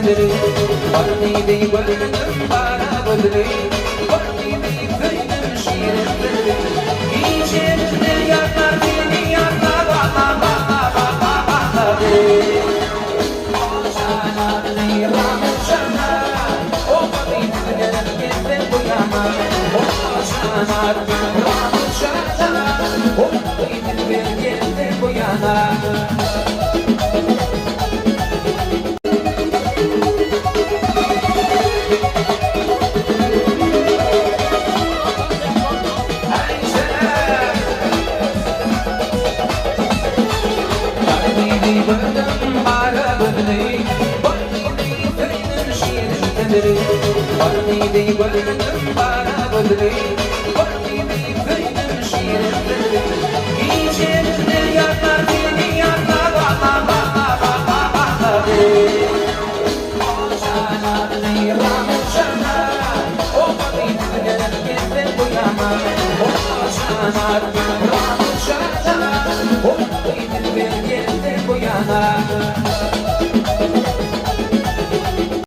şişleri. Varni dey bölüm bana bölüm. Varni dey kıydım şiirleri. İçimde yakar beni yakar bana bana bana bana dey. O canan dey ramı canan. O beni gel bu yana. O canan ramı canan. O beni gel bu yana. Varni dey bölüm bana bölüm. Varni dey kıydım şiirleri. İçimde yakar beni yakar bana bana bana bana dey. O canan dey ramı canan. O beni gel bu yana. O canan ramı canan. O beni gel bu yana.